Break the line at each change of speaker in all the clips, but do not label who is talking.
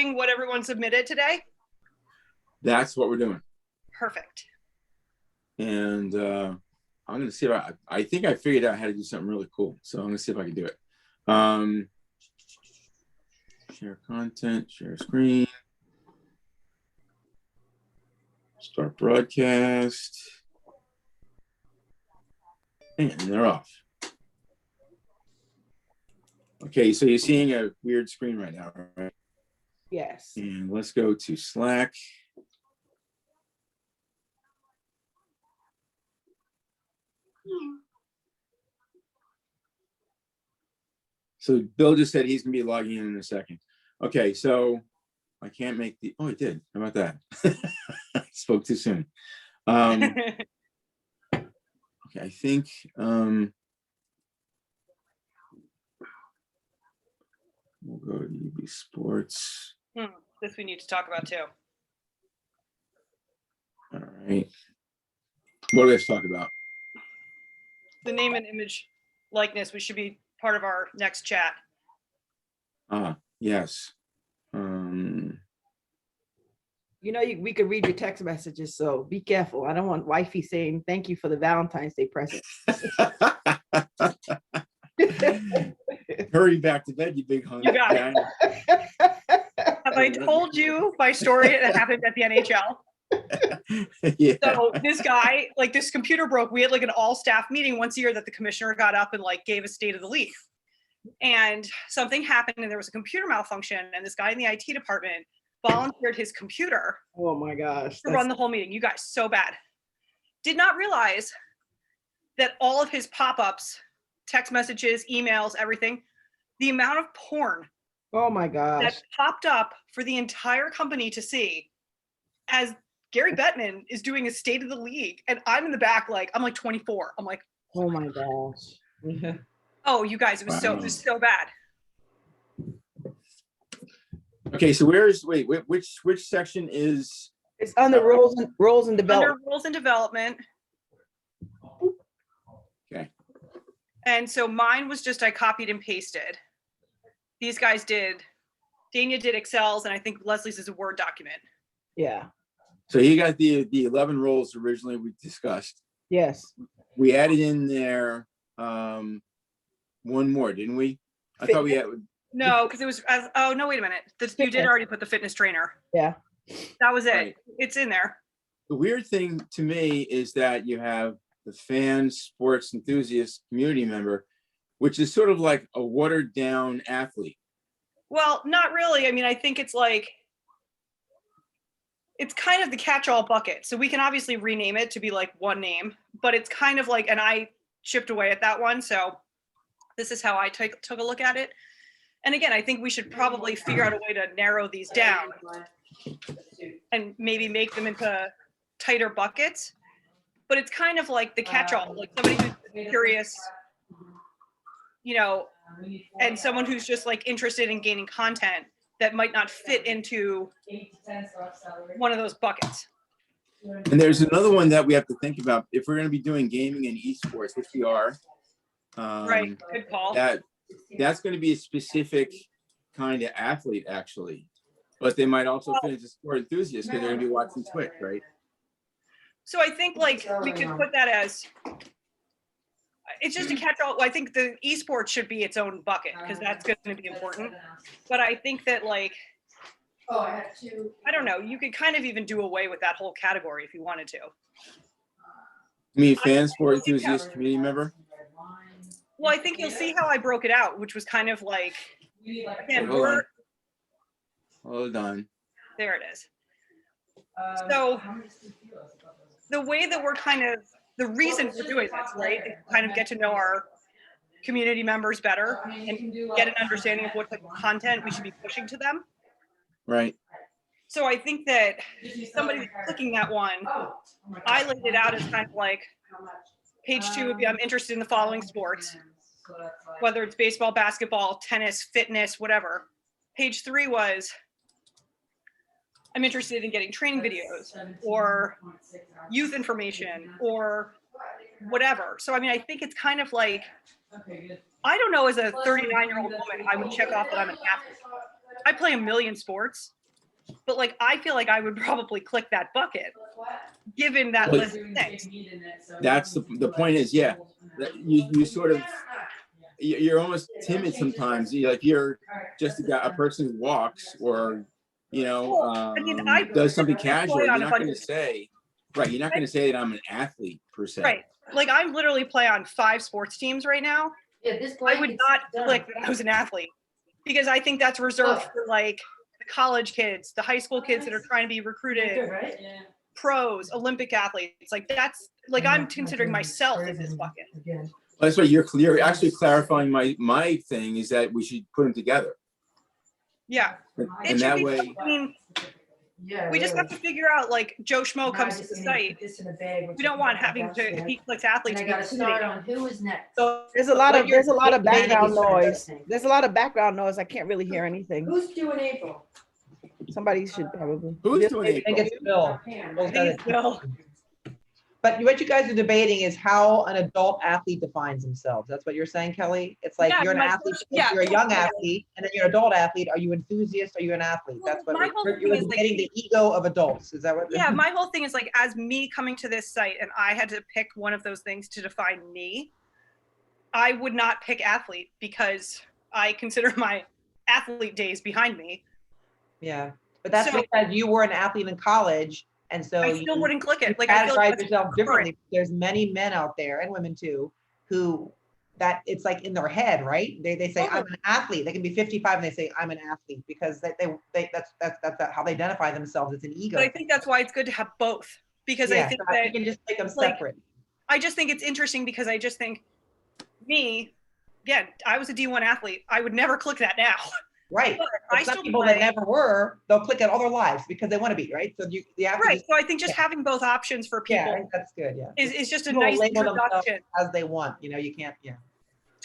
what everyone submitted today?
That's what we're doing.
Perfect.
And I'm going to see if I think I figured out how to do something really cool. So I'm going to see if I can do it. Share content, share screen, start broadcast. And they're off. Okay, so you're seeing a weird screen right now, right?
Yes.
And let's go to Slack. So Bill just said he's gonna be logging in a second. Okay, so I can't make the, oh, he did. How about that? I spoke too soon. Okay, I think, we'll go to eSports.
This we need to talk about too.
All right. What do we have to talk about?
The name and image likeness, which should be part of our next chat.
Yes.
You know, we could read your text messages, so be careful. I don't want wifey saying thank you for the Valentine's Day present.
Hurry back to bed, you big hunk.
You got it. Have I told you my story that happened at the NHL?
Yeah.
So this guy, like this computer broke. We had like an all staff meeting once a year that the commissioner got up and like gave a state of the league. And something happened and there was a computer malfunction and this guy in the IT department volunteered his computer.
Oh my gosh.
To run the whole meeting. You guys, so bad. Did not realize that all of his pop-ups, text messages, emails, everything, the amount of porn
oh my gosh
that popped up for the entire company to see as Gary Bettman is doing a state of the league. And I'm in the back, like, I'm like 24. I'm like,
oh my gosh.
oh, you guys, it was so bad.
Okay, so which section is?
It's under roles and development.
Under rules and development.
Okay.
And so mine was just, I copied and pasted. These guys did, Daynia did Excels, and I think Leslie's is a Word document.
Yeah.
So you got the 11 roles originally we discussed.
Yes.
We added in there one more, didn't we? I thought we had.
No, because it was, oh, no, wait a minute. You did already put the fitness trainer.
Yeah.
That was it.
Right.
It's in there.
The weird thing to me is that you have the fan sports enthusiast community member, which is sort of like a watered down athlete.
Well, not really. I mean, I think it's like, it's kind of the catch-all bucket. So we can obviously rename it to be like one name, but it's kind of like, and I chipped away at that one. So this is how I took a look at it. And again, I think we should probably figure out a way to narrow these down and maybe make them into tighter buckets. But it's kind of like the catch-all, like somebody who's curious, you know, and someone who's just like interested in gaining content that might not fit into one of those buckets.
And there's another one that we have to think about if we're going to be doing gaming and esports, which we are.
Right, good call.
That's going to be a specific kind of athlete, actually, but they might also fit into sport enthusiasts because they're going to be watching Twitch, right?
So I think like we could put that as, it's just a catch-all. I think the esports should be its own bucket because that's going to be important. But I think that like, I don't know, you could kind of even do away with that whole category if you wanted to.
You mean fan sport enthusiast community member?
Well, I think you'll see how I broke it out, which was kind of like, again,
Hold on.
There it is. So the way that we're kind of, the reason we're doing this, right, is kind of get to know our community members better and get an understanding of what type of content we should be pushing to them.
Right.
So I think that somebody clicking that one, I laid it out as kind of like, page 2 would be, I'm interested in the following sports, whether it's baseball, basketball, tennis, fitness, whatever. Page 3 was, I'm interested in getting training videos or youth information or whatever. So, I mean, I think it's kind of like, I don't know, as a 39-year-old woman, I would check off that I'm an athlete. I play a million sports, but like I feel like I would probably click that bucket given that
Well,
list of things.
That's the point is, yeah, that you sort of, you're almost timid sometimes. You're just a person who walks or,
Well, I mean, I
does something
play
casual. You're
on a
not
bunch
going to
of
say, right. You're not going to say that I'm an athlete per se.
right. Like I'm literally play on 5 sports teams right now.
Yeah, this
I would not click that I was an athlete because I think that's reserved for like the college kids, the high school kids that are trying to be recruited,
right? Yeah.
pros, Olympic athletes. Like that's like I'm considering myself in this bucket.
Well, that's what you're actually clarifying. My thing is that we should put them together.
Yeah.
And that way,
I mean,
Yeah.
we just have to figure out like Joe Schmo comes to the site. We don't want having to if he clicks athletes.
And I got to start on who is next.
So
There's a lot of background noise.
Thing.
There's a lot of background noise. I can't really hear anything.
Who's due in April?
Somebody should probably.
who's doing
I think
April?
it's Bill.
Pam,
Bill's
right?
got
I
it.
think it's Bill.
But what you guys are debating is how an adult athlete defines themselves. That's what you're saying, Kelly? It's like
Yeah,
you're an
my
athlete,
first- yeah.
you're a young athlete, and then you're an adult athlete. Are you enthusiast? Are you an athlete?
Well,
That's what
my whole
you're
thing is, like-
debating the ego of adults. Is that what?
Yeah, my whole thing is like as me coming to this site and I had to pick one of those things to define me, I would not pick athlete because I consider my athlete days behind me.
Yeah. But that's
So-
because you were an athlete in college. And so
I still
you,
wouldn't click
you
it. Like I feel
categorize
like that's
yourself differently. There's many men out there and women too, who that it's like in their head, right? They say I'm an athlete. They can be 55 and they say I'm an athlete because that's how they identify themselves. It's an ego.
but I think that's why it's good to have both because I
Yeah,
think
so you
that
can just make them
like,
separate.
I just think it's interesting because I just think me, again, I was a D1 athlete. I would never click that now.
Right.
But
But
I
some
still
people
play.
that never were, they'll click it all their lives because they want to be, right? So you have to
Right.
just,
So I think just having both options for
yeah, I
people
think that's good. Yeah.
is just a
People
nice
label themselves
introduction.
as they want. You can't, yeah.
I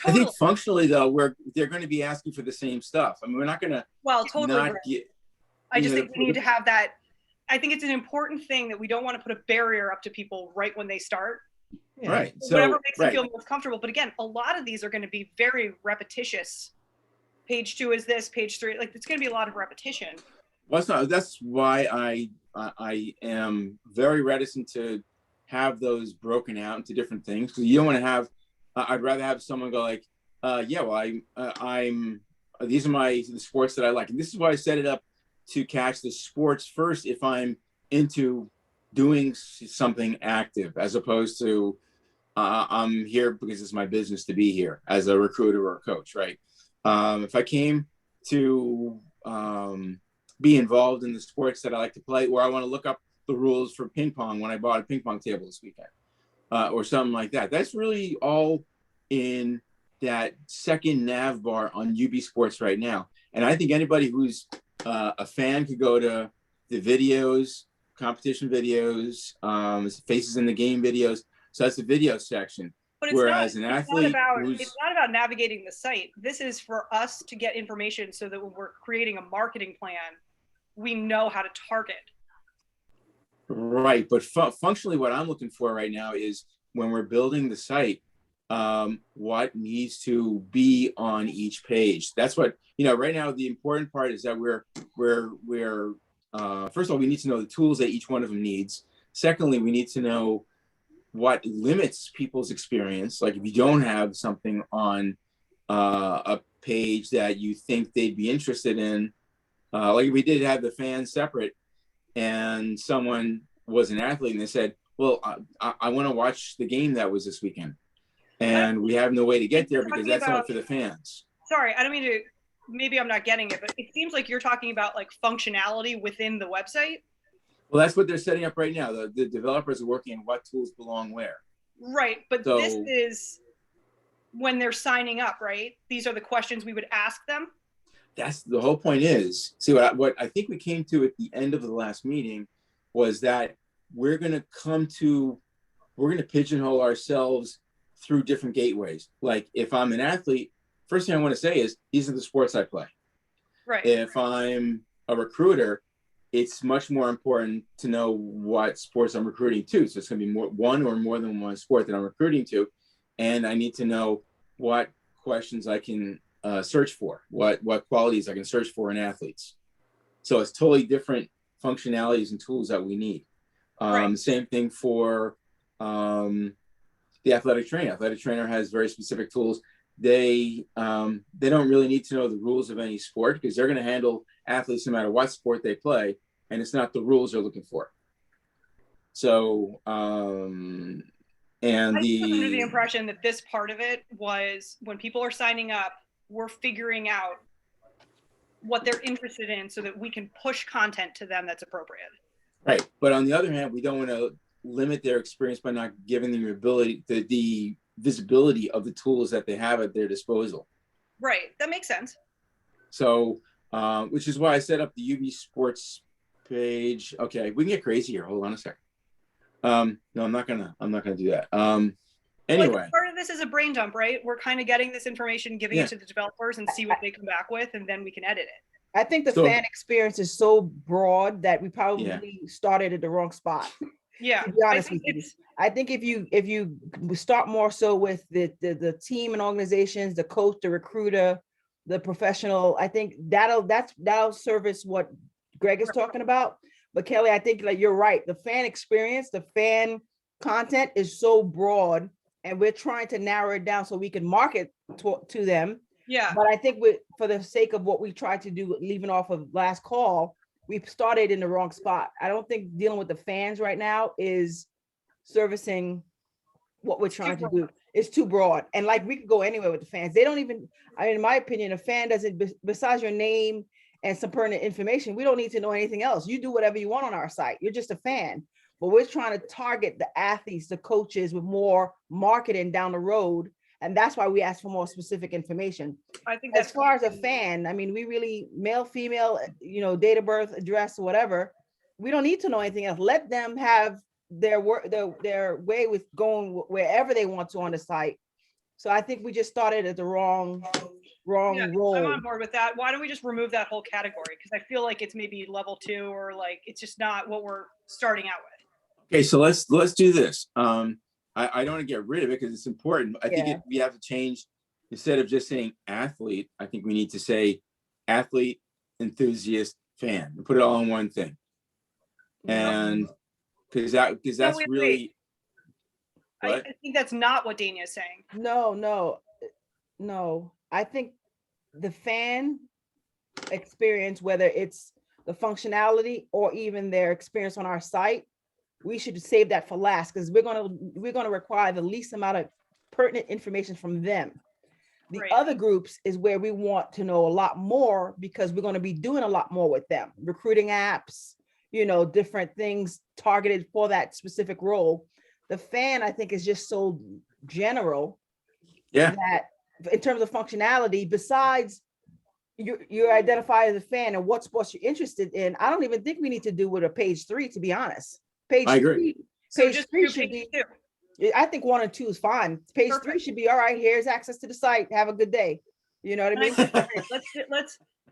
Totally.
think functionally though, they're going to be asking for the same stuff. I mean, we're not going to
Well, totally.
not
Greg.
get.
I just
you know,
think we need to have that. I think it's an important thing that we don't want to put a barrier up to people right when they start.
Yeah.
Right. So
Whatever makes them
right.
feel most comfortable. But again, a lot of these are going to be very repetitious. Page 2 is this, page 3, like it's going to be a lot of repetition.
Well, that's why I am very reticent to have those broken out into different things because you don't want to have. I'd rather have someone go like, yeah, well, I'm these are the sports that I like, and this is why I set it up to catch the sports first if I'm into doing something active as opposed to I'm here because it's my business to be here as a recruiter or a coach, right? If I came to be involved in the sports that I like to play, or I want to look up the rules for ping pong when I bought a ping pong table this weekend, or something like that. That's really all in that second nav bar on UB Sports right now. And I think anybody who's a fan could go to the videos, competition videos, faces in the game videos. So that's the video section.
But
Whereas an athlete
it's not about navigating the site. This is for us to get information so that when we're creating a marketing plan, we know how to target.
Right, but functionally what I'm looking for right now is when we're building the site, what needs to be on each page. That's what, right now the important part is that we're first of all, we need to know the tools that each one of them needs. Secondly, we need to know what limits people's experience. Like if you don't have something on a page that you think they'd be interested in, like we did have the fans separate and someone was an athlete and they said, well, I want to watch the game that was this weekend. And we have no way to get there because that's only for the fans.
Sorry, I don't mean to, maybe I'm not getting it, but it seems like you're talking about like functionality within the website.
Well, that's what they're setting up right now. The developers are working on what tools belong where.
Right, but
So-
this is when they're signing up, right? These are the questions we would ask them.
That's the whole point is, see what I think we came to at the end of the last meeting was that we're going to pigeonhole ourselves through different gateways. Like if I'm an athlete, first thing I want to say is these are the sports I play.
Right.
If I'm a recruiter, it's much more important to know what sports I'm recruiting to. So it's going to be one or more than one sport that I'm recruiting to. And I need to know what questions I can search for, what qualities I can search for in athletes. So it's totally different functionalities and tools that we need.
Right.
Same thing for the athletic trainer. Athletic trainer has very specific tools. They don't really need to know the rules of any sport because they're going to handle athletes no matter what sport they play, and it's not the rules they're looking for. So, and
I was under the impression that this part of it was when people are signing up, we're figuring out what they're interested in so that we can push content to them that's appropriate.
Right. But on the other hand, we don't want to limit their experience by not giving them the ability, the visibility of the tools that they have at their disposal.
Right. That makes sense.
So, which is why I set up the UB Sports page. Okay, we can get crazy here. Hold on a second. No, I'm not gonna do that. Anyway,
like part of this is a brain dump, right? We're kind of getting this information, giving it to the developers, and see what they come back with, and then we can edit it.
I think the fan experience is so broad that we probably started at the wrong spot.
Yeah,
to be honest with you. I think if you start more so with the team and organizations, the coach, the recruiter, the professional, I think that'll service what Greg is talking about. But Kelly, I think like you're right. The fan experience, the fan content is so broad, and we're trying to narrow it down so we can market to them.
Yeah.
But I think for the sake of what we tried to do, leaving off of last call, we started in the wrong spot. I don't think dealing with the fans right now is servicing what we're trying to do. It's too broad. And like we could go anywhere with the fans. They don't even, in my opinion, a fan doesn't, besides your name and some pertinent information, we don't need to know anything else. You do whatever you want on our site. You're just a fan. But we're trying to target the athletes, the coaches with more marketing down the road. And that's why we ask for more specific information.
I think that's
as far as a fan, I mean, we really male, female, date of birth, address, whatever. We don't need to know anything else. Let them have their work, their way with going wherever they want to on the site. So I think we just started at the wrong role.
I'm on board with that. Why don't we just remove that whole category? Because I feel like it's maybe level 2 or like it's just not what we're starting out with.
Okay, so let's do this. I don't want to get rid of it because it's important. I think we have to change, instead of just saying athlete, I think we need to say athlete, enthusiast, fan, and put it all in one thing. And because that's really.
I think that's not what Daynia is saying.
No. I think the fan experience, whether it's the functionality or even their experience on our site, we should save that for last because we're gonna require the least amount of pertinent information from them. The other groups is where we want to know a lot more because we're going to be doing a lot more with them, recruiting apps, different things targeted for that specific role. The fan, I think, is just so general that in terms of functionality, besides you identify as a fan and what sports you're interested in, I don't even think we need to do with a page 3, to be honest.
I agree.
Page 3 should be. I think 1 and 2 is fine. Page 3 should be all right. Here's access to the site. Have a good day. You know what I mean?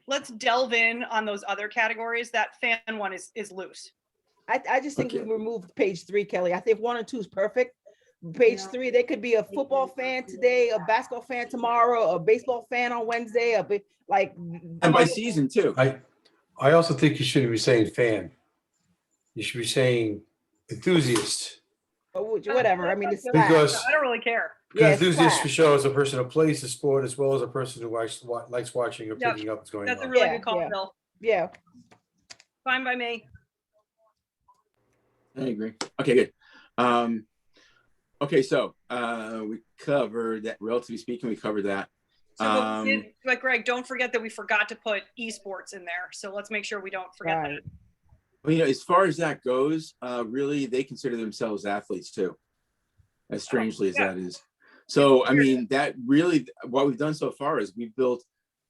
Let's delve in on those other categories. That fan one is loose.
I just think we removed page 3, Kelly. I think 1 and 2 is perfect. Page 3, they could be a football fan today, a basketball fan tomorrow, a baseball fan on Wednesday,
and by season too.
I also think you shouldn't be saying fan. You should be saying enthusiast.
Whatever. I mean, it's
because
I don't really care.
Enthusiast for show is a person who plays the sport as well as a person who likes watching or picking up what's going on.
That's a really good call, Bill.
Yeah.
Fine by me.
I agree. Okay, good. Okay, so we covered that. Relatively speaking, we covered that.
So, but Greg, don't forget that we forgot to put eSports in there. So let's make sure we don't forget that.
Well, as far as that goes, really, they consider themselves athletes too, as strangely as that is. So, I mean, that really, what we've done so far is we've built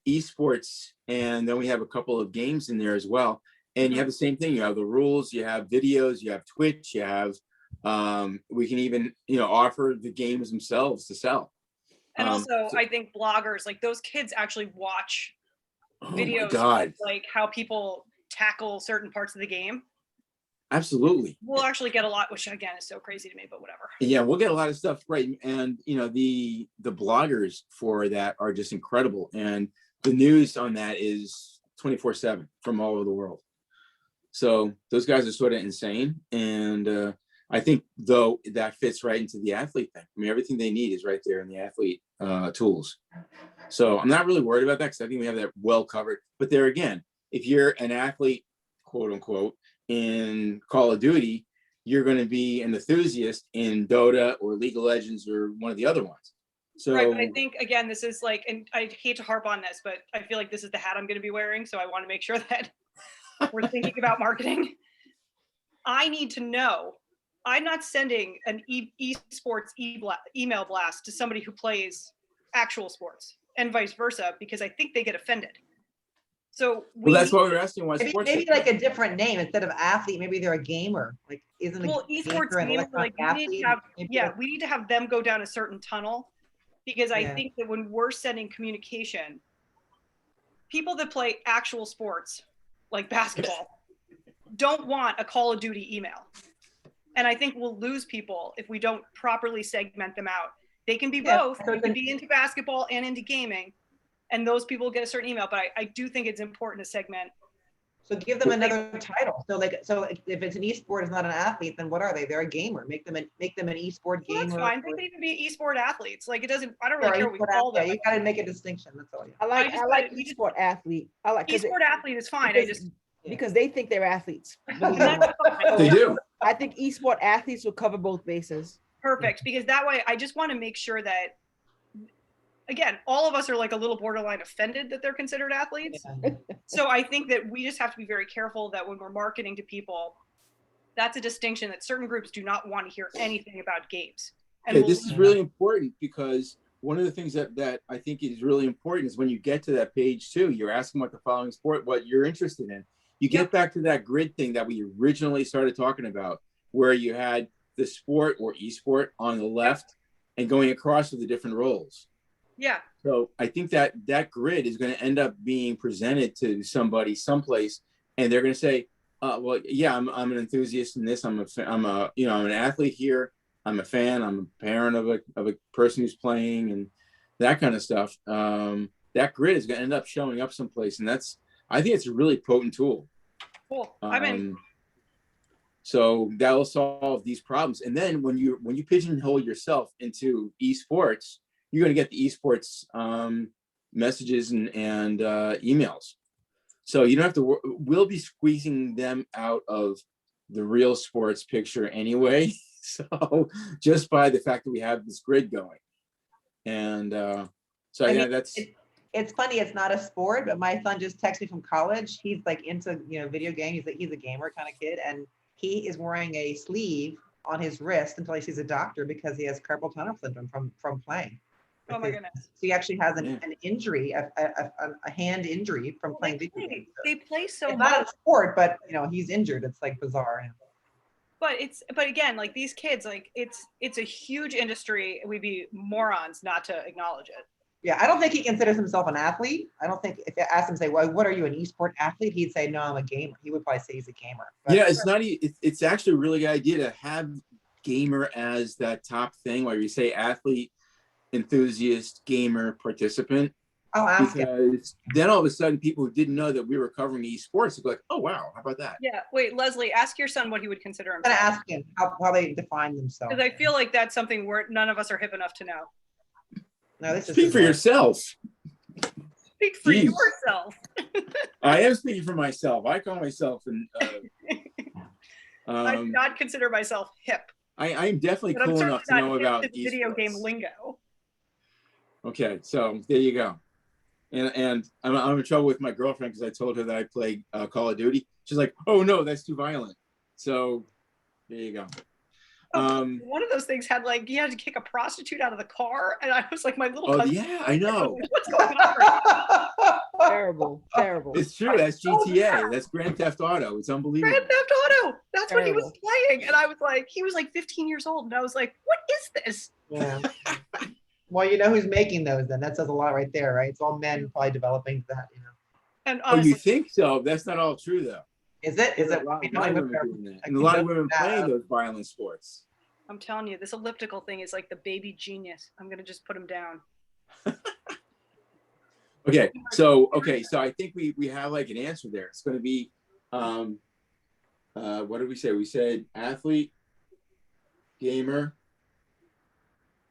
eSports, and then we have a couple of games in there as well. And you have the same thing. You have the rules, you have videos, you have Twitch, you have, we can even, offer the games themselves to sell.
And also, I think bloggers, like those kids actually watch videos, like how people tackle certain parts of the game.
Absolutely.
We'll actually get a lot, which again is so crazy to me, but whatever.
Yeah, we'll get a lot of stuff right, and the bloggers for that are just incredible, and the news on that is 24/7 from all over the world. So those guys are sort of insane, and I think though that fits right into the athlete thing. I mean, everything they need is right there in the athlete tools. So I'm not really worried about that because I think we have that well covered. But there again, if you're an athlete, quote unquote, in Call of Duty, you're going to be an enthusiast in Dota or League of Legends or one of the other ones. So
Right, but I think again, this is like, and I hate to harp on this, but I feel like this is the hat I'm going to be wearing, so I want to make sure that we're thinking about marketing. I need to know. I'm not sending an eSports email blast to somebody who plays actual sports, and vice versa, because I think they get offended. So
well, that's why we're asking why
Maybe,
sports.
maybe like a different name instead of athlete. Maybe they're a gamer. Like, isn't a
well, esports
gamer an
gamer,
electronic
like we need
athlete?
to have,
Maybe
yeah,
that's-
we need to have them go down a certain tunnel, because I
Yeah.
think that when we're sending communication, people that play actual sports like basketball don't want a Call of Duty email. And I think we'll lose people if we don't properly segment them out. They can be
Yeah,
both.
so
They can be into basketball and into gaming, and those people get a certain email. But I do think it's important to segment.
So give them another title. So if it's an esport, is not an athlete, then what are they? They're a gamer. Make them an esport
Well,
gamer.
that's fine. They
or-
can even be esport athletes. Like it doesn't. I don't
or
really care what we
esport
call
athlete.
them.
Yeah, you gotta make a distinction. That's all. Yeah.
I like
just
I like
we just-
esport athlete. I like
Esport athlete is fine.
because they think they're athletes. believe
And
it or
that's
not.
fine.
They do.
I think esport athletes will cover both bases.
Perfect, because that way I just want to make sure that, again, all of us are like a little borderline offended that they're considered athletes.
Yeah.
So I think that we just have to be very careful that when we're marketing to people, that's a distinction that certain groups do not want to hear anything about games. And
Okay, this is really important because one of the things that I think is really important is when you get to that page too, you're asking what the following sport, what you're interested in. You get
Yep.
back to that grid thing that we originally started talking about, where you had the sport or esport on the left and going across with the different roles.
yeah,
So I think that grid is going to end up being presented to somebody someplace, and they're going to say, "Well, yeah, I'm an enthusiast in this. I'm an athlete here. I'm a fan. I'm a parent of a person who's playing, and that kind of stuff." That grid is going to end up showing up someplace, and I think it's a really potent tool.
cool. I'm in.
So that will solve these problems. And then when you pigeonhole yourself into esports, you're going to get the esports messages and emails. So you don't have to. We'll be squeezing them out of the real sports picture anyway. So just by the fact that we have this grid going, and so
I
yeah,
mean,
that's.
It's funny, it's not a sport, but my son just texted me from college. He's like into, video games. He's a gamer kind of kid. And he is wearing a sleeve on his wrist until he sees a doctor because he has carpal tunnel syndrome from playing.
Oh my goodness.
So he actually has
Yeah.
an injury, a hand injury from playing video games.
They play so
It's
much.
not a sport, but he's injured. It's like bizarre.
But again, like these kids, like it's a huge industry. We'd be morons not to acknowledge it.
Yeah, I don't think he considers himself an athlete. I don't think if I asked him, say, well, what are you, an esport athlete? He'd say, no, I'm a gamer. He would probably say he's a gamer. But
Yeah, it's not. It's actually a really good idea to have gamer as that top thing, where you say athlete, enthusiast, gamer, participant.
I'll ask him.
Because then all of a sudden, people who didn't know that we were covering esports would be like, "Oh wow, how about that?"
Yeah. Wait, Leslie, ask your son what he would consider
I'm gonna
himself.
ask him how they define themselves.
Because I feel like that's something where none of us are hip enough to know.
No, this is
Speak for
bizarre.
yourself.
Speak for
Jeez.
yourself.
I am speaking for myself. I call myself an.
I do not consider myself hip,
I'm definitely
but I'm
cool
certainly
enough to
not
know
hip
about
to the video game
esports.
lingo.
Okay, so there you go. And I'm in trouble with my girlfriend because I told her that I play Call of Duty. She's like, "Oh no, that's too violent." So there you go.
One of those things had like you had to kick a prostitute out of the car, and I was like, my little
Oh
cousin.
yeah, I know.
What's going on? Right now?
Terrible, terrible.
It's true. That's GTA. That's Grand Theft Auto. It's unbelievable.
Grand Theft Auto. That's what he was
Terrible.
playing, and I was like, he was like 15 years old, and I was like, what is this?
Yeah. Well, you know who's making those then. That says a lot right there, right? It's all men probably developing that.
And
Oh, you
honestly,
think so? That's not all true though.
Is it? Is
Yeah,
it?
a lot
we
of
know
women
that
doing that.
I
And a lot of
can
women
do
playing
that.
those violent sports.
I'm telling you, this elliptical thing is like the baby genius. I'm gonna just put him down.
Okay, so I think we have like an answer there. It's going to be, what did we say? We said athlete, gamer.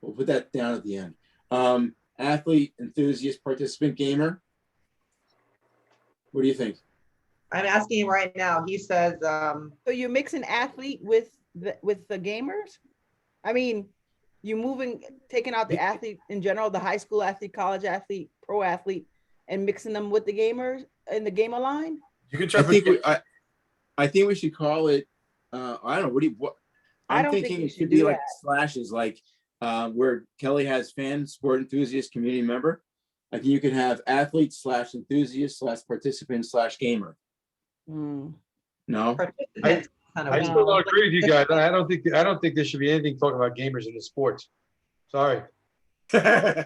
We'll put that down at the end. Athlete, enthusiast, participant, gamer. What do you think?
I'm asking him right now. He says,
So you're mixing athlete with the gamers? I mean, you taking out the athlete in general, the high school athlete, college athlete, pro athlete, and mixing them with the gamers in the gamer line?
You can try.
I think we should call it. I don't know. What
I
I'm
don't think
thinking
we
it
should
should be
do
like
that.
slashes, like where Kelly has fan, sport enthusiast, community member. I think you can have athlete / enthusiast / participant / gamer.
Hmm.
No,
participants. Kind
I
of
still don't agree with you guys. I don't think there should be anything talking about gamers in the sports. Sorry. Hitting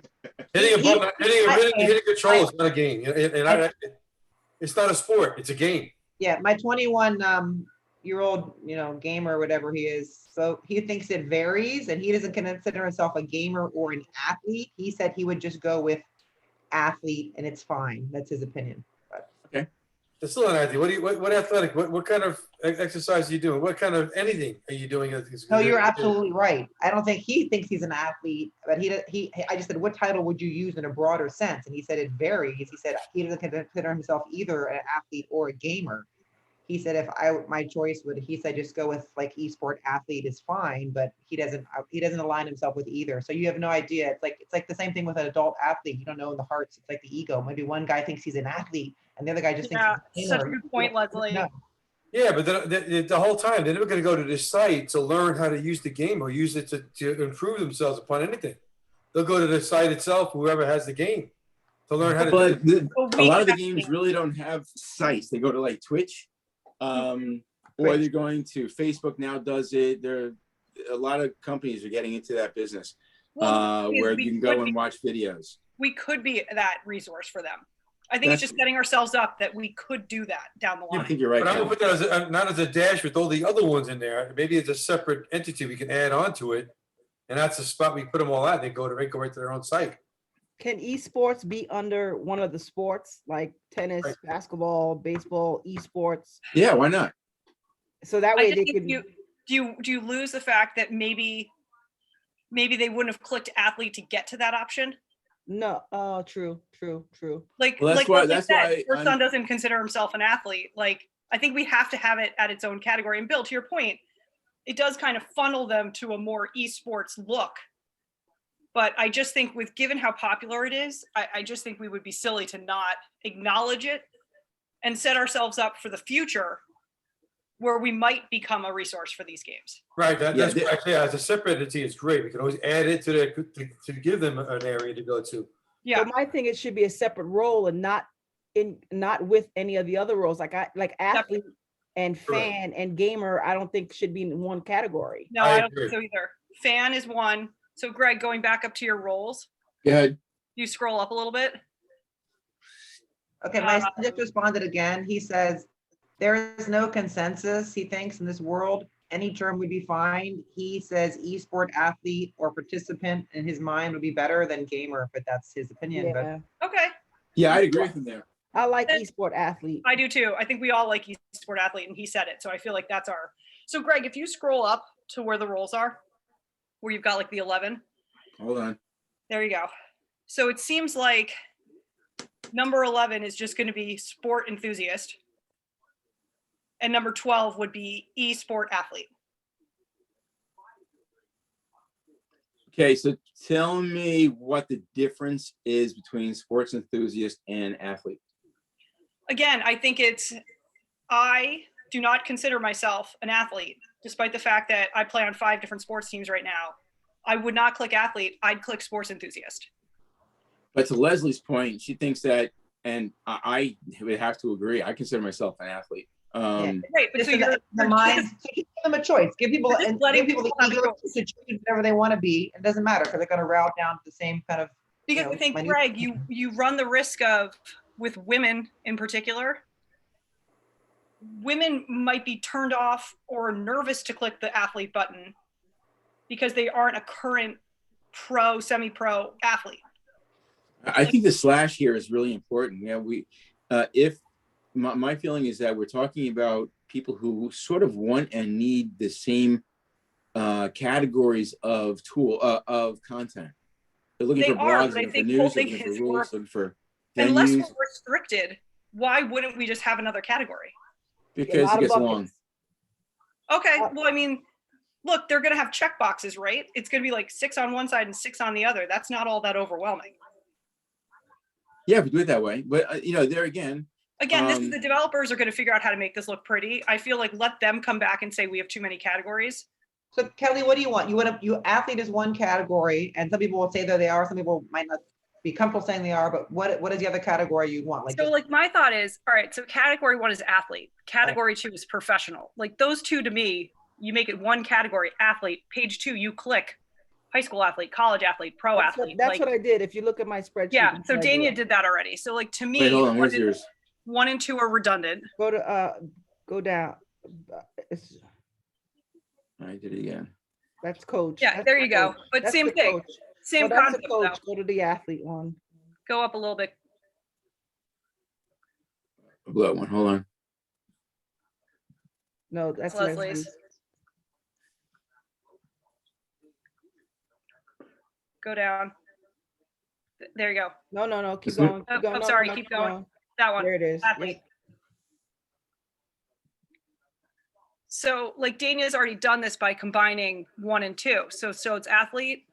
a control is not a game. It's not a sport. It's a game.
Yeah, my 21-year-old, gamer, or whatever he is. So he thinks it varies, and he doesn't consider himself a gamer or an athlete. He said he would just go with athlete, and it's fine. That's his opinion.
It's still an idea. What athletic? What kind of exercise are you doing? What kind of anything are you doing?
No, you're absolutely right. I don't think he thinks he's an athlete, but I just said, what title would you use in a broader sense? And he said it varies. He said he doesn't consider himself either an athlete or a gamer. He said my choice would, he said just go with like esport athlete is fine, but he doesn't align himself with either. So you have no idea. It's like the same thing with an adult athlete. You don't know in the hearts. It's like the ego. Maybe one guy thinks he's an athlete and the other guy just thinks he's a
Such a
gamer.
good point, Leslie.
No.
Yeah, but the whole time they're never going to go to this site to learn how to use the game or use it to improve themselves upon anything. They'll go to the site itself, whoever has the game, to learn how to.
But a lot of the
have
games really don't have sites. They go to like Twitch, or they're going to Facebook now does it. There, a lot of companies are getting into that business where you can go and watch videos.
We could be that resource for them. I think it's just setting ourselves up that we could do that down the line.
I think you're right.
But I'm gonna put that as not as a dash with all the other ones in there. Maybe it's a separate entity we can add on to it, and that's the spot we put them all at. They go right to their own site.
Can esports be under one of the sports like tennis, basketball, baseball, esports?
Yeah, why not?
So that way they could.
Do you lose the fact that maybe they wouldn't have clicked athlete to get to that option?
No, true.
Like,
Well, that's why
your son doesn't consider himself an athlete. Like, I think we have to have it at its own category. And Bill, to your point, it does kind of funnel them to a more esports look. But I just think given how popular it is, I just think we would be silly to not acknowledge it and set ourselves up for the future where we might become a resource for these games.
Right. That's why I say as a separate entity, it's great. We can always add it to give them an area to go to.
Yeah.
So my thing, it should be a separate role and not with any of the other roles. Like athlete and fan and gamer, I don't think should be in one category.
No, I don't think so either. Fan is one. So Greg, going back up to your roles.
Go ahead.
You scroll up a little bit.
Okay, my son just responded again. He says, there is no consensus, he thinks, in this world. Any term would be fine. He says esport athlete or participant in his mind would be better than gamer, but that's his opinion.
Yeah.
Okay.
Yeah, I'd agree with him there.
I like esport athlete.
I do too. I think we all like esport athlete, and he said it. So I feel like that's our. So Greg, if you scroll up to where the roles are, where you've got like the 11.
Hold on.
There you go. So it seems like number 11 is just going to be sport enthusiast. And number 12 would be esport athlete.
Okay, so tell me what the difference is between sports enthusiast and athlete.
Again, I think I do not consider myself an athlete, despite the fact that I play on 5 different sports teams right now. I would not click athlete, I'd click sports enthusiast.
But to Leslie's point, she thinks that, and I would have to agree, I consider myself an athlete.
Right, but so
the mind, give them a choice. Give people the ego to choose whatever they want to be. It doesn't matter because they're going to route down to the same kind of.
Because I think, Greg, you run the risk of, with women in particular, women might be turned off or nervous to click the athlete button because they aren't a current pro, semi-pro athlete.
I think the slash here is really important. Yeah, if my feeling is that we're talking about people who sort of want and need the same categories of of content. They're looking
They
for
are,
blogs,
but I
looking for
think the
news,
whole thing
looking for
is
rules, looking for
unless
venues,
we're restricted, why wouldn't we just have another category?
A
because
lot
it
of
gets
buckets.
long.
Okay, well, I mean, look, they're going to have check boxes, right? It's going to be like 6 on one side and 6 on the other. That's not all that overwhelming.
Yeah, we do it that way. But there again,
This is the developers are going to figure out how to make this look pretty. I feel like let them come back and say we have too many categories.
So Kelly, what do you want? You athlete is one category, and some people will say that they are, some people might not be comfortable saying they are, but what is the other category you want?
So like my thought is, all right, so category 1 is athlete. Category 2 is professional. Like those two to me, you make it one category, athlete. Page 2, you click high school athlete, college athlete, pro athlete.
That's what I did. If you look at my spreadsheet.
Yeah,
that's
so
what I
Daynia did that already. So like to me,
wait, hold on. Where's yours?
1 and 2 are redundant.
Go down.
I did it again.
That's coach.
Yeah,
That's
there
the
you go.
coach.
But
That's
same
the
thing.
coach.
Same
Well, that's
concept
the coach.
though.
Go to the athlete one.
Go up a little bit.
Below one. Hold on.
No, that's
Leslie's. Go down. There you go.
No. Keep
This one?
going.
Oh,
Keep going.
I'm
No,
sorry,
no,
keep going. That one.
There it is.
Athlete.
Yep.
So like Dania's already done this by combining 1 and 2. So it's athlete,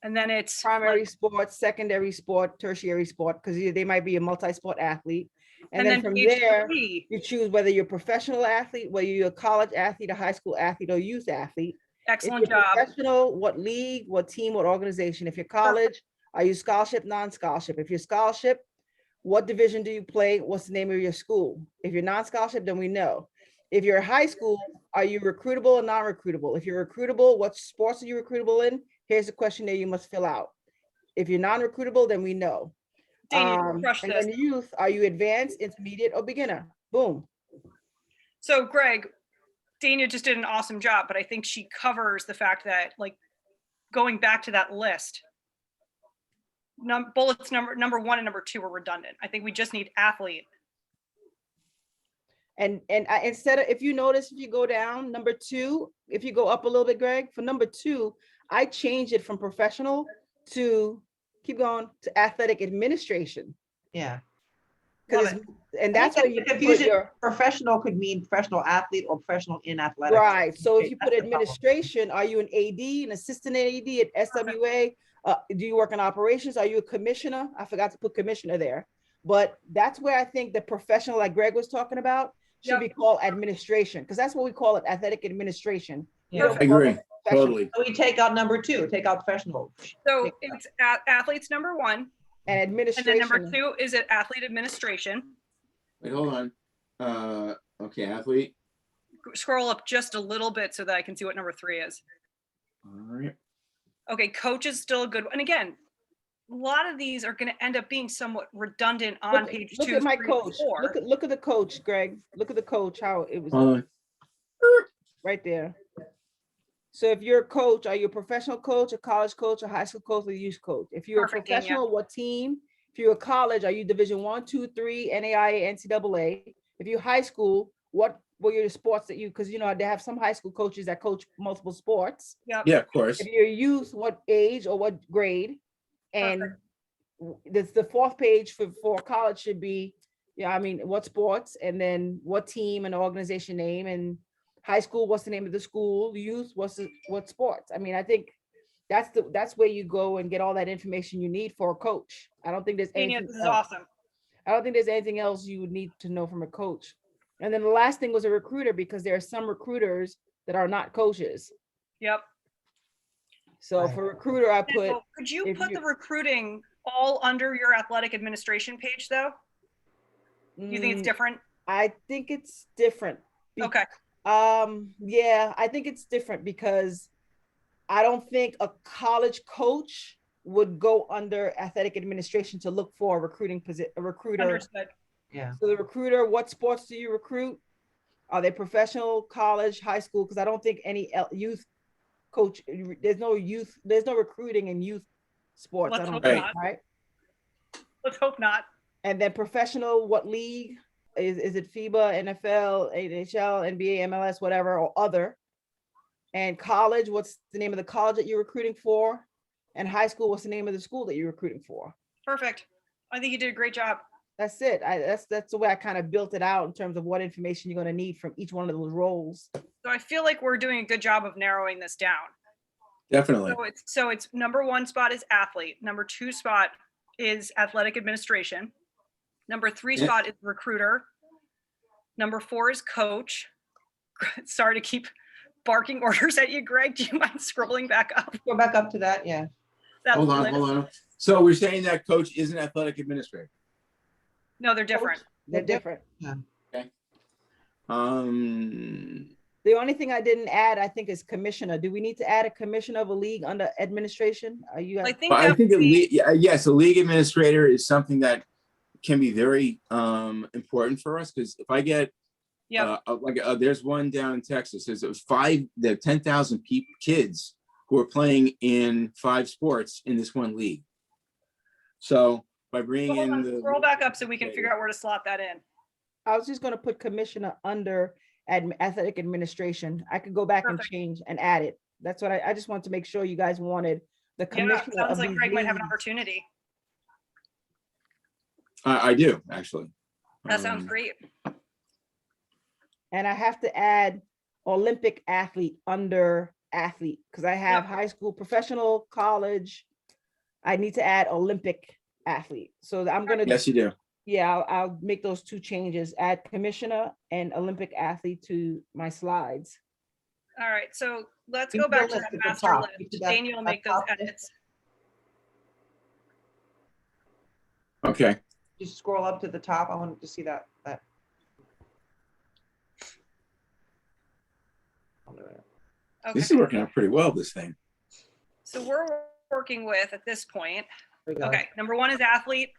and then it's
Primary
like,
sport, secondary sport, tertiary sport, because they might be a multi-sport athlete. And then from
page
there,
3,
you choose whether you're a professional athlete, whether you're a college athlete, a high school athlete, or youth athlete.
excellent
If you're
job.
professional, what league, what team, what organization? If you're college, are you scholarship, non-scholarship? If you're scholarship, what division do you play? What's the name of your school? If you're non-scholarship, then we know. If you're high school, are you recruitable or non-recruitable? If you're recruitable, what sports are you recruitable in? Here's the questionnaire you must fill out. If you're non-recruitable, then we know.
Dania, crush
And
this.
then youth, are you advanced, intermediate, or beginner? Boom.
So Greg, Dania just did an awesome job, but I think she covers the fact that like going back to that list, bullets number 1 and number 2 are redundant. I think we just need athlete.
And instead of, if you notice, if you go down, number 2, if you go up a little bit, Greg, for number 2, I changed it from professional to, keep going, to athletic administration.
Yeah.
Love it.
And that's
I
where
think
you
the
put
confusion,
your,
professional could mean professional athlete or professional in athletics.
right. So if you put
That's the problem.
administration, are you an AD, an assistant AD at SWA? Do you work in operations? Are you a commissioner? I forgot to put commissioner there. But that's where I think the professional, like Greg was talking about, should be called administration, because that's what we call it, athletic administration.
Yeah.
I agree. Totally.
So we take out number 2, take out professional.
So it's athletes number 1,
And
and
administration.
then number 2 is at athlete administration.
Wait, hold on. Okay, athlete.
Scroll up just a little bit so that I can see what number 3 is.
All right.
Okay, coach is still a good one. And again, a lot of these are going to end up being somewhat redundant on page 2.
Look at my
3,
coach.
4.
Look at the coach, Greg. Look at the coach, how it was
Hold on.
right there. So if you're a coach, are you a professional coach, a college coach, a high school coach, or a youth coach? If you're
Perfect,
a professional, what team? If you're a college, are you Division 1, 2, 3, NAIA, NCAA? If you're high school, what were your sports that you, because they have some high school coaches that coach multiple sports.
Yep.
Yeah, of course.
If you're youth, what age or what grade? And the 4th page for college should be, what sports, and then what team and organization name, and high school, what's the name of the school, youth, what sports. I think that's where you go and get all that information you need for a coach. I don't think there's anything
This is
else.
awesome.
I don't think there's anything else you would need to know from a coach. And then the last thing was a recruiter, because there are some recruiters that are not coaches.
Yep.
So
Right.
for recruiter, I put,
So could you
if
put
you-
the recruiting all under your athletic administration page though? You think it's different?
I think it's different. Be-
Okay.
Yeah, I think it's different because I don't think a college coach would go under athletic administration to look for a recruiter.
Understood.
Yeah.
So the recruiter, what sports do you recruit? Are they professional, college, high school? Because I don't think any youth coach, there's no recruiting in youth sports.
Let's
I don't
hope
think,
not.
right?
Let's hope not.
And then professional, what league? Is it FIBA, NFL, NHL, NBA, MLS, whatever, or other? And college, what's the name of the college that you're recruiting for? And high school, what's the name of the school that you're recruiting for?
Perfect. I think you did a great job.
That's it. That's the way I kind of built it out in terms of what information you're going to need from each one of those roles.
So I feel like we're doing a good job of narrowing this down.
Definitely.
So it's number 1 spot is athlete. Number 2 spot is athletic administration. Number 3
Yeah.
spot is recruiter. Number 4 is coach. Sorry to keep barking orders at you, Greg. Do you mind scrolling back up?
Go back up to that, yeah.
That
Hold on,
list?
hold on. So we're saying that coach isn't athletic administrator.
No, they're different.
They're different.
Um,
The only thing I didn't add, I think, is commissioner. Do we need to add a commissioner of a league under administration? Are you
I
guys?
think
but I
that
think
would be-
yes, a league administrator is something that can be very important for us, because if I get
yeah,
there's one down in Texas. There's 10,000 kids who are playing in 5 sports in this one league. So by bringing
hold
in
on,
the
scroll back up so we can figure out where to slot that in.
I was just going to put commissioner under athletic administration. I could go back and
Perfect.
change and add it. That's what I just want to make sure you guys wanted the
Yeah,
commissioner
sounds
of
like
these
Greg might have an
leagues.
opportunity.
I do actually.
That sounds great.
And I have to add Olympic athlete under athlete because I have
Yep.
high school, professional, college. I need to add Olympic athlete. So I'm going to,
Yes, you do.
yeah, I'll make those 2 changes, add commissioner and Olympic athlete to my slides.
All right, so let's
You
go
see
back
the
to
list
that
at the
master
top. You
list.
see that-
Daynia will
that
make those
top list?
edits.
Okay.
Just scroll up to the top. I wanted to see that.
Okay,
This is working out pretty well, this thing.
so we're working with at this point.
There we go.
Okay, number 1 is athlete.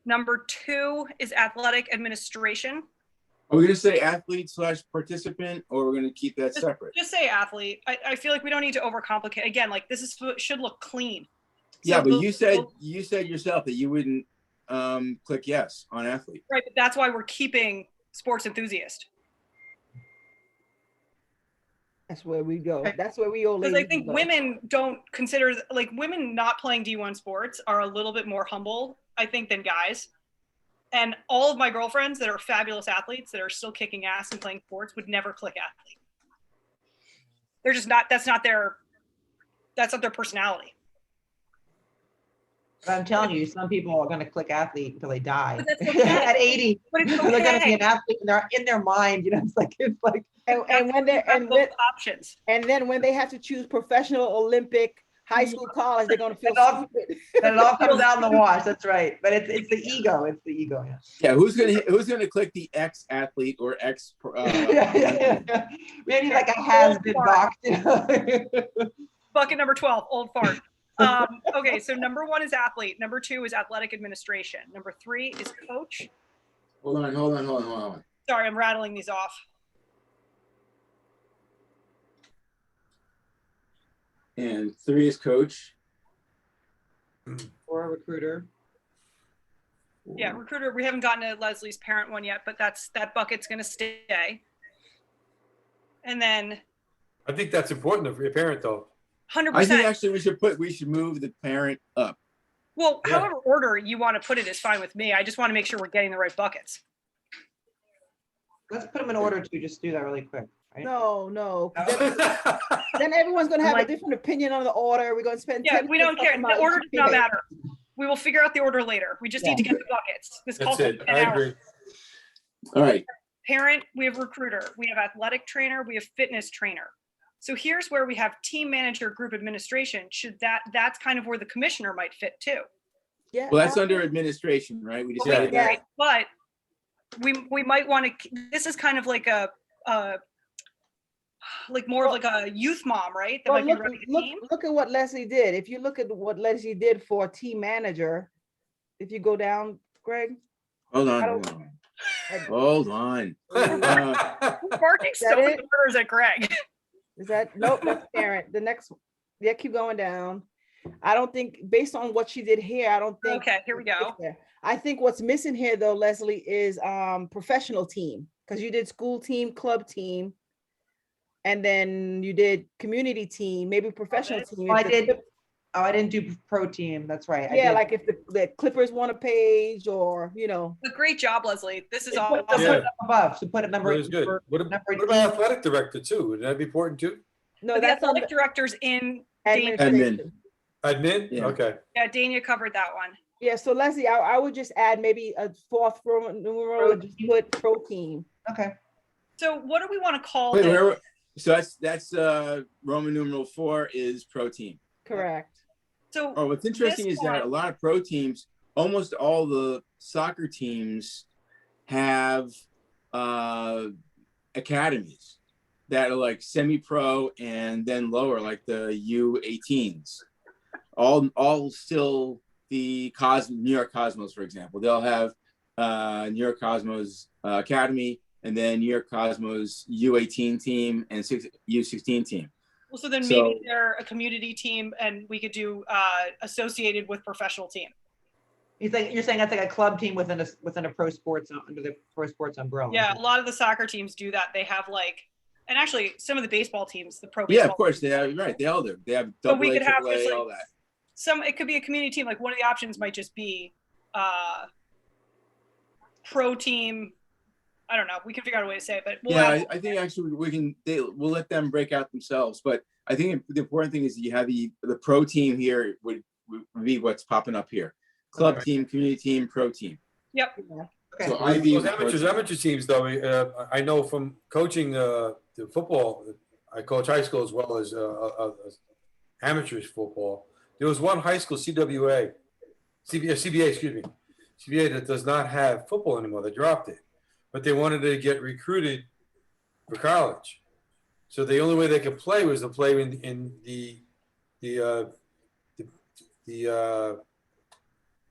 Number 2 is athletic administration.
Are we going to say athlete / participant, or we're going to keep that separate?
Just say athlete. I feel like we don't need to overcomplicate. Again, like this is should look clean.
Yeah,
So
but
the-
you said yourself that you wouldn't click yes on athlete.
right, but that's why we're keeping sports enthusiast.
That's where we go.
Okay.
That's where we all.
Because I
ladies
think
go.
women don't consider, like women not playing D1 sports are a little bit more humble, I think, than guys. And all of my girlfriends that are fabulous athletes that are still kicking ass and playing sports would never click athlete. They're just not, that's not their personality.
But I'm telling you, some people are going to click athlete until they die.
But that's okay.
At 80,
But it's
they're going to be
okay.
an athlete, and they're in their mind. You know, it's like
And when they're
Have both options.
and then when they have to choose professional, Olympic, high school, college, they're gonna feel
It all-
stupid.
and it all comes down the wash. That's right. But it's the ego. It's the ego. Yeah.
Yeah, who's gonna click the X athlete or X?
Yeah. We need like a has-been box. You know?
Bucket number 12, old fart. Okay, so number 1 is athlete. Number 2 is athletic administration. Number 3 is coach.
Hold on.
Sorry, I'm rattling these off.
And 3 is coach.
Or a recruiter.
Yeah, recruiter. We haven't gotten to Leslie's parent one yet, but that bucket's going to stay. And then
I think that's important for your parent though.
100%.
I think actually we should move the parent up.
Well,
Yeah.
however order you want to put it is fine with me. I just want to make sure we're getting the right buckets.
Let's put them in order to just do that really quick. Right?
No. 'cause Then everyone's gonna have a
Like-
different opinion on the order. We're gonna spend.
Yeah,
10
we don't
minutes
care.
talking
The
about
order
each
does not
thing.
matter. We will figure out the order later. We just need to get the buckets. This calls
That's
for
it.
10
I
hours.
agree.
All right.
Parent, we have recruiter, we have athletic trainer, we have fitness trainer. So here's where we have team manager, group administration. That's kind of where the commissioner might fit too.
Yeah.
Well, that's under administration, right? We
Yeah.
decided that.
Right, but we might want to, this is kind of like like more of like a youth mom, right? That
Well,
might be running a team.
look at what Leslie did. If you look at what Leslie did for team manager, if you go down, Greg,
Hold on.
I
hold
don't-
on. Hold on.
Barking
that
stolen
it?
orders at Greg.
Is that, nope, that's Karen. The next, yeah, keep going down. I don't think, based on what she did here, I don't think.
Okay, here we go.
it's there. I think what's missing here though, Leslie, is professional team, because you did school team, club team, and then you did community team, maybe professional
it.
team.
Oh, I
If the
did.
Clip-
Oh, I didn't do pro team. That's right. I
Yeah,
did.
like if the Clippers want a page, or, you know.
A great job, Leslie. This is
Put
all.
it up
Yeah.
above. So put it number
It was good. What
number
about
18.
athletic director too? Would that be important too?
No,
The
that's on
athletic directors in Daynia.
administration.
Admin?
Yeah.
Okay.
Yeah, Daynia covered that one.
Yeah, so Leslie, I would just add maybe a fourth Roman numeral and just put pro team.
Okay.
So what do we want to call
Wait,
this?
so that's Roman numeral 4 is pro team.
Correct.
So
Oh, what's interesting
This
is that a
one-
lot of pro teams, almost all the soccer teams have academies that are like semi-pro and then lower, like the U18s. All still the New York Cosmos, for example. They'll have New York Cosmos Academy, and then New York Cosmos U18 team and U16 team.
well, so then
So-
maybe they're a community team, and we could do associated with professional team.
You're saying that's like a club team within a pro sports under the pro sports umbrella.
Yeah, a lot of the soccer teams do that. They have like, and actually some of the baseball teams, the pro
Yeah,
baseball.
of course
teams,
they have. Right, they all do. They have
So we
double A,
could have
triple A,
just, like,
all that.
it could be a community team. Like one of the options might just be pro team. I don't know. We can figure out a way to say it, but we'll
Yeah,
have,
I think actually we'll let them break out themselves. But I think the important thing is that you have the pro team here would be what's popping up here. Club
Okay.
team, community team, pro team.
yep.
Okay.
So I view
Those amateur teams though, I know from coaching the football, I coach high school as well as amateur football. There was one high school CBA, excuse me, CBA that does not have football anymore. They dropped it, but they wanted to get recruited for college. So the only way they could play was to play in the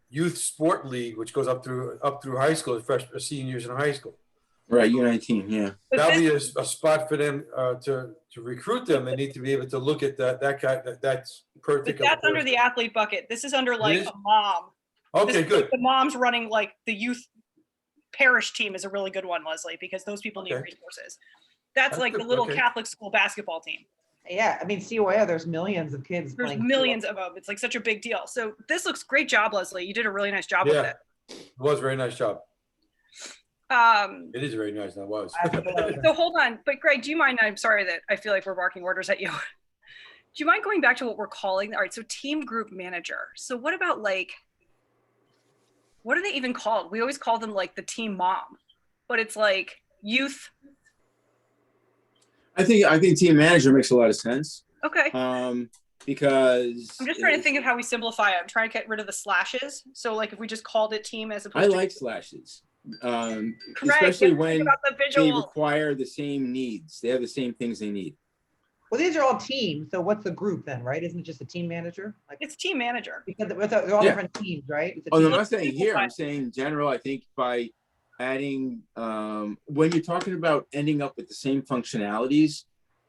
youth sport league, which goes up through high school, seniors in high school.
Right, U19, yeah.
But
That'll
this-
be a spot for them to recruit them. They need to be able to look at that guy that's
But
particular.
that's under the athlete bucket. This is under like
is?
a mom.
Okay,
This is
good.
like the mom's running like the youth parish team is a really good one, Leslie, because those people need
Okay.
resources. That's
That's
like the
good,
little
okay.
Catholic school basketball team.
Yeah, I mean COA. There's millions of kids.
There's
playing
millions of them. It's like such a big deal. So this looks great job, Leslie. You did a really nice job
Yeah.
with it.
It was a very nice job.
Um,
It is very nice. That was.
so hold on, but Greg, do you mind? I'm sorry that I feel like we're barking orders at you. Do you mind going back to what we're calling? All right, so team group manager. So what about like, what are they even called? We always call them like the team mom, but it's like youth.
I think team manager makes a lot of sense.
Okay.
Because
I'm just trying to think of how we simplify it. I'm trying to get rid of the slashes. So like if we just called it team as opposed
I
to
like slashes.
Correct.
Especially
Think
when
about the
they
visual.
require the same needs. They have the same things they need.
Well, these are all teams. So what's the group then, right? Isn't it just a team manager? Like
It's team manager.
because they're all
Yeah.
different teams, right? It's a
Oh, no,
team.
I'm not saying here. I'm
Simplify.
saying in general. I think by adding, when you're talking about ending up with the same functionalities,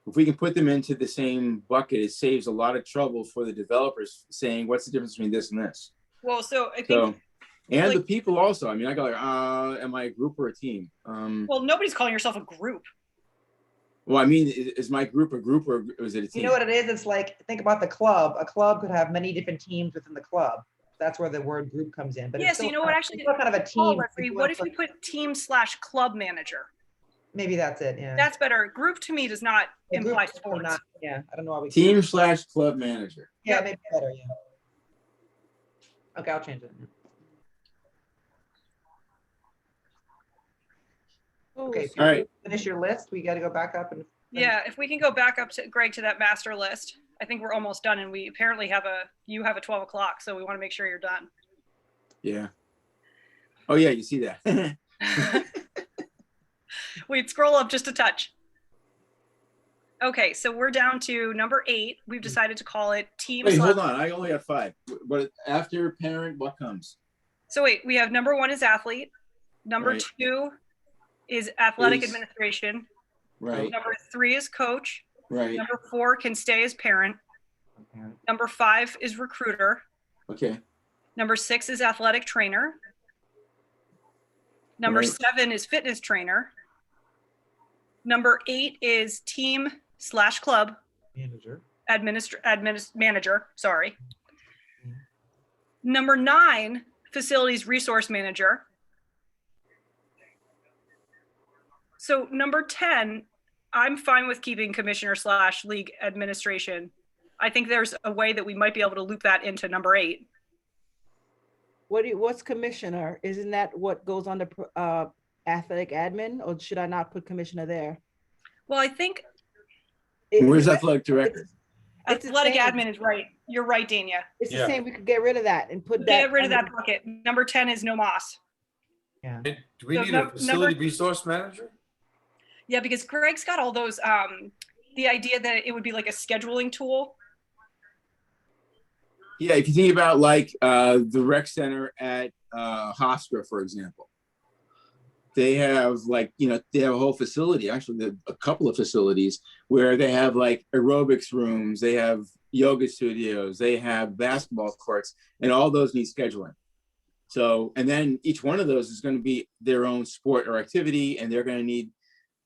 if we can put them into the same bucket, it saves a lot of trouble for the developers saying, what's the difference between this and this?
Well, so I think,
So, and
like-
the people also. I mean, I go like, am I a group or a team?
well, nobody's calling yourself a group.
Well, I mean, is my group a group or is it a team?
You know what it is? It's like, think about the club. A club could have many different teams within the club. That's where the word group comes in. But
Yeah,
it's
so you
still
know what,
kind of-
actually-
it's still kind of a
Oh,
team.
Leslie, what if we put team/club manager?
Maybe that's it. Yeah.
That's better. Group to me does not
A group
imply
is
sports.
not- yeah, I don't know why we.
Team/club manager.
Yeah,
Yeah.
maybe better. Yeah. Okay, I'll change it. Okay, so
All right.
finish your list. We got to go back up and.
Yeah, if we can go back up to Greg to that master list, I think we're almost done. And we apparently you have a 12 o'clock, so we want to make sure you're done.
Yeah. Oh yeah, you see that.
Wait, scroll up just a touch. Okay, so we're down to number 8. We've decided to call it team.
Wait, hold on. I only got 5. But after parent, what comes?
So wait, we have number 1 is athlete. Number
Right.
2 is athletic
Is-
administration.
Right,
Number 3 is coach.
right,
Number 4 can stay as parent. Number 5 is recruiter.
okay,
Number 6 is athletic trainer. Number
Right.
7 is fitness trainer. Number 8 is team/club
Manager.
manager. Sorry. Number 9, facilities resource manager. So number 10, I'm fine with keeping commissioner/league administration. I think there's a way that we might be able to loop that into number 8.
What's commissioner? Isn't that what goes under athletic admin, or should I not put commissioner there?
Well, I think
where's athletic director?
It's the
athletic
same.
admin is right. You're right, Daynia.
It's the
Yeah.
same. We could get rid of that and put that.
Get rid of that
under-
bucket. Number 10 is no moss.
Yeah.
And do we
So
need
number-
a facility resource manager?
Yeah, because Greg's got all those, the idea that it would be like a scheduling tool.
Yeah, if you think about like the rec center at Hofstra, for example, they have like, they have a whole facility, actually a couple of facilities where they have like aerobics rooms, they have yoga studios, they have basketball courts, and all those need scheduling. So, and then each one of those is going to be their own sport or activity, and they're going to need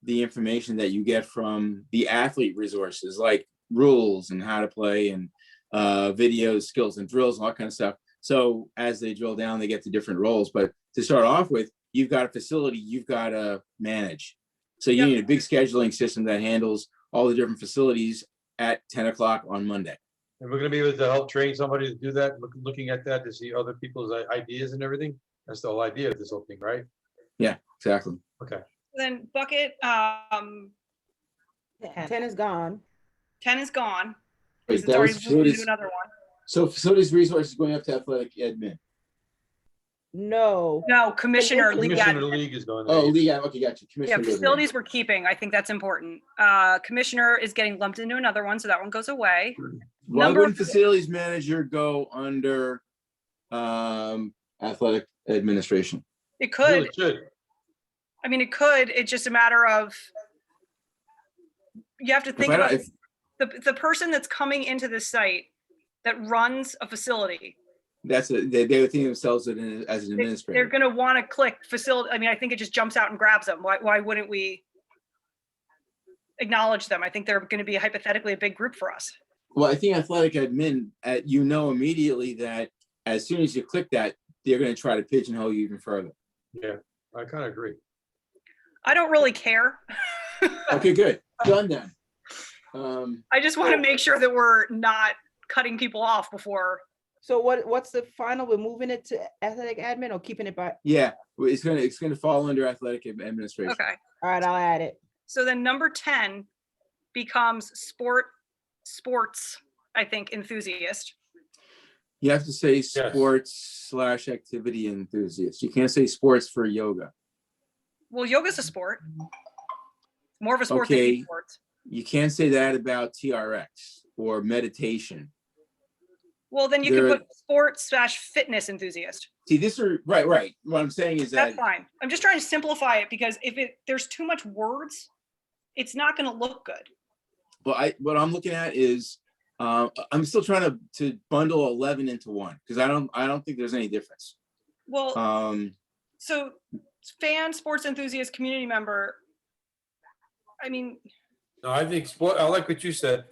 the information that you get from the athlete resources, like rules and how to play and videos, skills and drills and all that kind of stuff. So as they drill down, they get to different roles. But to start off with, you've got a facility you've got to manage. So you
Yep.
need a big scheduling system that handles all the different facilities at 10 o'clock on Monday.
And we're gonna be able to help train somebody to do that, looking at that to see other people's ideas and everything. That's the whole idea of this whole thing, right?
Yeah, exactly.
Okay.
Then bucket
10 is gone.
10 is gone.
Wait,
It's
that
already
was
moved into
facilities.
another one.
So facilities resources going up to athletic admin.
No.
No, commissioner, league
Commissioner
admin.
league is going.
Oh, league, okay, got you.
Yeah,
Commissioner. goes away.
facilities we're keeping. I think that's important. Commissioner is getting lumped into another one, so that one goes away.
Why
number-
wouldn't facilities manager go under athletic administration?
It
Really
could.
should.
I mean, it could. It's just a matter of you have to think
I don't-
about the person that's coming into this site that runs a facility.
They would think themselves as an
They're
administrator.
going to want to click facility. I mean, I think it just jumps out and grabs them. Why wouldn't we acknowledge them? I think they're going to be hypothetically a big group for us.
Well, I think athletic admin, immediately that as soon as you click that, they're going to try to pigeonhole you even further.
Yeah, I kind of agree.
I don't really care.
Okay, good. Done then.
I just want to make sure that we're not cutting people off before.
So what's the final? We're moving it to athletic admin or keeping it by?
Yeah, it's gonna fall under athletic administration.
Okay.
All right, I'll add it.
So then number 10 becomes sports, I think, enthusiast.
You have to say sports/activity enthusiast. You can't say sports for yoga.
Well, yoga's a sport. More of a sport than
Okay.
esports.
You can't say that about TRX or meditation.
Well, then you
There-
can put sports/fitness enthusiast.
See, this are right. What I'm saying is
That's
that
fine. I'm just trying to simplify it because if there's too much words, it's not going to look good.
what I'm looking at is I'm still trying to bundle 11 into one because I don't think there's any difference.
Well, so fan, sports enthusiast, community member. I mean,
No, I think sport, I like what you said,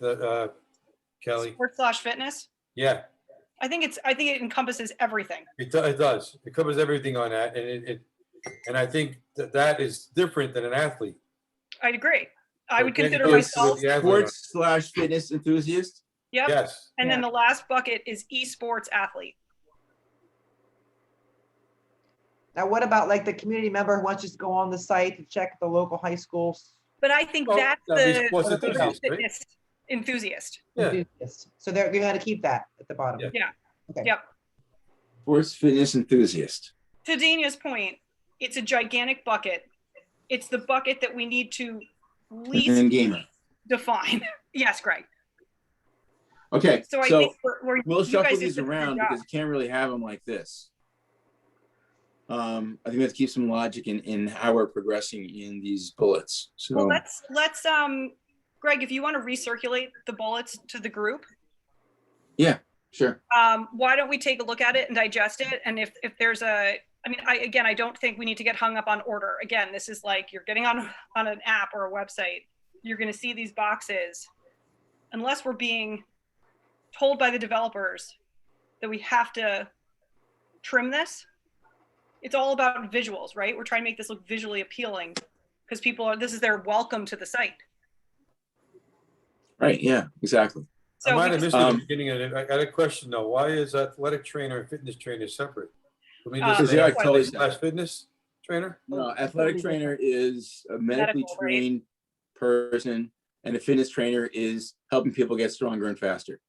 Kelly.
sports/fitness.
Yeah,
I think it encompasses everything.
it does. It covers everything on that, and and I think that is different than an athlete.
I'd agree. I would
Okay,
consider
so it's
myself.
with the athlete.
Sports/fitness enthusiast.
Yep.
Yes,
And then the last bucket is esports athlete.
Now, what about like the community member who wants to just go on the site to check the local high schools?
But I think
Well,
that's
that'd be
the
sports enthusiast, right?
fitness enthusiast.
yeah.
Enthusiast. So you're gonna keep that at the bottom.
Yeah.
Okay.
Yep.
Sports/fitness enthusiast.
To Dania's point, it's a gigantic bucket. It's the bucket that we need to
And
least
gamer.
define. Yes, Greg.
Okay,
So I
so
think we're
we'll
you
shuffle
guys did
these
such a good
around
job.
because you can't really have them like this. I think we have to keep some logic in how we're progressing in these bullets. So
Well, let's Greg, if you want to recirculate the bullets to the group,
yeah, sure.
why don't we take a look at it and digest it? And if there's I don't think we need to get hung up on order. Again, this is like you're getting on an app or a website. You're going to see these boxes. Unless we're being told by the developers that we have to trim this, it's all about visuals, right? We're trying to make this look visually appealing because this is their welcome to the site.
Right. Yeah, exactly.
I
So
might have missed it at the beginning of it. I got a question though. Why is athletic trainer and fitness trainer separate? I mean,
Because
they are totally
fitness trainer?
No, athletic trainer is a medically
Medical, right?
trained person, and a fitness trainer is helping people get stronger and faster.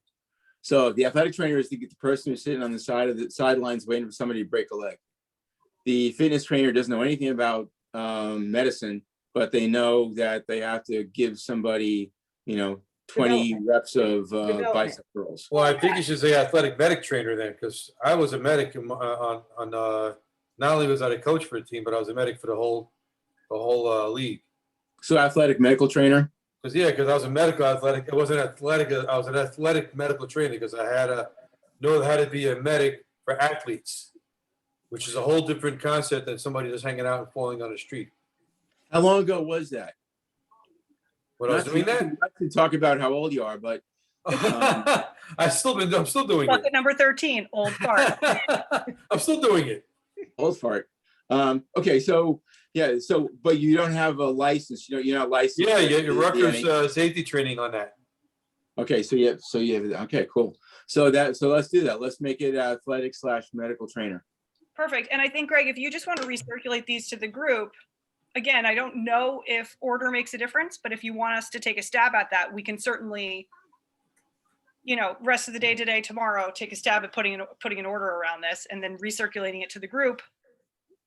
So the athletic trainer is the person who's sitting on the side of the sidelines waiting for somebody to break a leg. The fitness trainer doesn't know anything about medicine, but they know that they have to give somebody, 20 reps of bicep curls.
Well, I think you should say athletic medic trainer then, because I was a medic on not only was I a coach for a team, but I was a medic for the whole league.
So athletic medical trainer?
Because I was a medical athletic. It wasn't athletic. I was an athletic medical trainer because I had to know how to be a medic for athletes, which is a whole different concept than somebody just hanging out and falling on the street.
How long ago was that?
When I was doing that?
Not to talk about how old you are, but
I'm still doing
bucket
it.
number 13, old fart.
I'm still doing it.
old fart. Okay, so yeah, but you don't have a license. You're not licensed.
Yeah, your Rutgers safety training on that.
Okay, so you have okay, cool. So let's do that. Let's make it athletic / medical trainer.
Perfect. And I think, Greg, if you just want to recirculate these to the group, again, I don't know if order makes a difference, but if you want us to take a stab at that, we can certainly, rest of the day today, tomorrow, take a stab at putting an order around this and then recirculating it to the group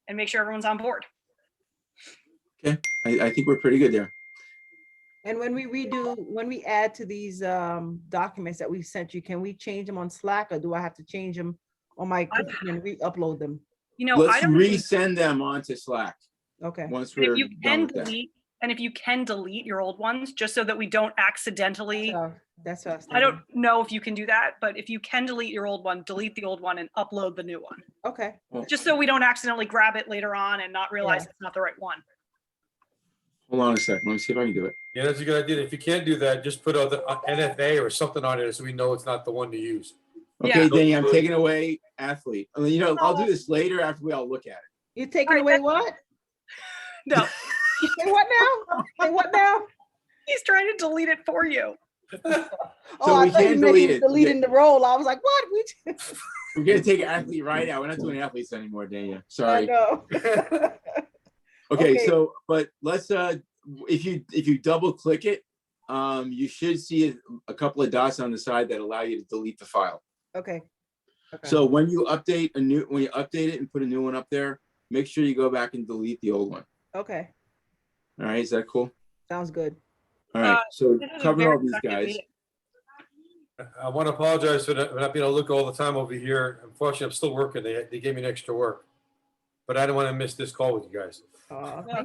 and make sure everyone's on board.
Okay, I think we're pretty good there.
And when we add to these documents that we sent you, can we change them on Slack, or do I have to change them on my computer and re-upload them?
Let's resend them onto Slack.
Okay.
Once we're done with that.
If you can delete your old ones, just so that we don't accidentally.
That's what
I don't know if you can do that, but if you can delete your old one, delete the old one and upload the new one.
Okay.
Just so we don't accidentally grab it later on and not realize it's not the right one.
Hold on a second. Let me see if I can do it.
Yeah, that's a good idea. If you can't do that, just put the NFA or something on it so we know it's not the one to use.
Okay, Daynia, I'm taking away athlete. I'll do this later after we all look at it.
You're taking away what?
No.
Say what now? Say what now?
He's trying to delete it for you.
I thought you meant he was deleting the role. I was like, what?
We're gonna take athlete right now. We're not doing athletes anymore, Daynia. Sorry.
I know.
Okay, so but let's if you double click it, you should see a couple of dots on the side that allow you to delete the file.
Okay.
So when you update it and put a new one up there, make sure you go back and delete the old one.
Okay.
All right, is that cool?
Sounds good.
All right, so cover all these guys.
I want to apologize for not being able to look all the time over here. Unfortunately, I'm still working. They gave me an extra work, but I don't want to miss this call with you guys.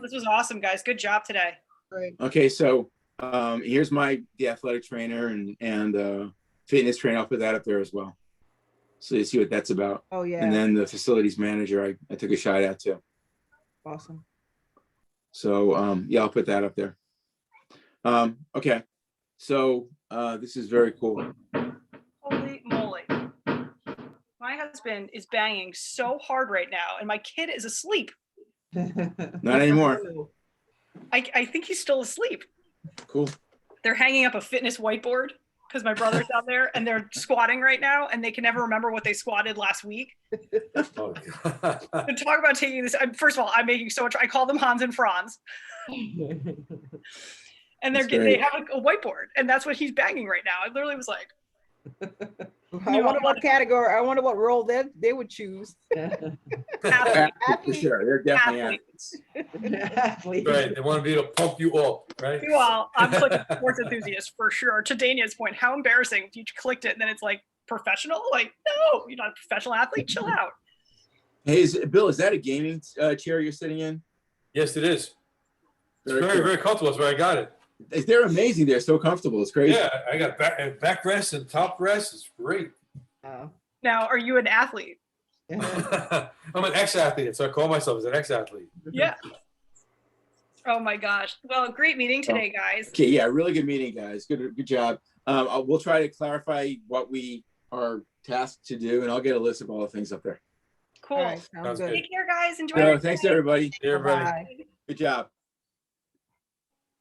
This was awesome, guys. Good job today.
Great.
Okay, so here's the athletic trainer and fitness trainer. I'll put that up there as well, so you see what that's about.
Oh yeah.
And then the facilities manager, I took a shot at too.
Awesome.
So I'll put that up there. Okay, so this is very cool.
Holy moly. My husband is banging so hard right now, and my kid is asleep.
Not anymore.
I think he's still asleep.
Cool.
They're hanging up a fitness whiteboard because my brother's down there and they're squatting right now and they can never remember what they squatted last week.
Oh,
And talk about taking this. First of all, I'm making so much. I call them Hans and Franz. And they have a whiteboard, and that's what he's banging right now. I literally was like,
I wonder what category, I wonder what role they would choose.
athlete.
For sure, they're definitely athletes.
Right, they want to be able to pump you up, right?
Well, I'm clicking sports enthusiast for sure. To Dania's point, how embarrassing if you clicked it and then it's like professional? Like, no, you're not a professional athlete. Chill out.
Hey, Bill, is that a gaming chair you're sitting in?
Yes, it is. It's
Very
very,
cool.
very comfortable. That's where I got it.
They're amazing. They're so comfortable. It's crazy.
Yeah, I got back rest and top rest. It's great.
Oh.
Now, are you an athlete?
I'm an ex-athlete, so I call myself as an ex-athlete.
Yeah. Oh my gosh. Well, great meeting today, guys.
Okay, yeah, really good meeting, guys. Good job. We'll try to clarify what we are tasked to do, and I'll get a list of all the things up there.
Cool.
All right, sounds
Sounds
good.
good.
Take care, guys. Enjoy
So
your
thanks
day.
everybody.
Hey, everybody.
Bye.
Good job.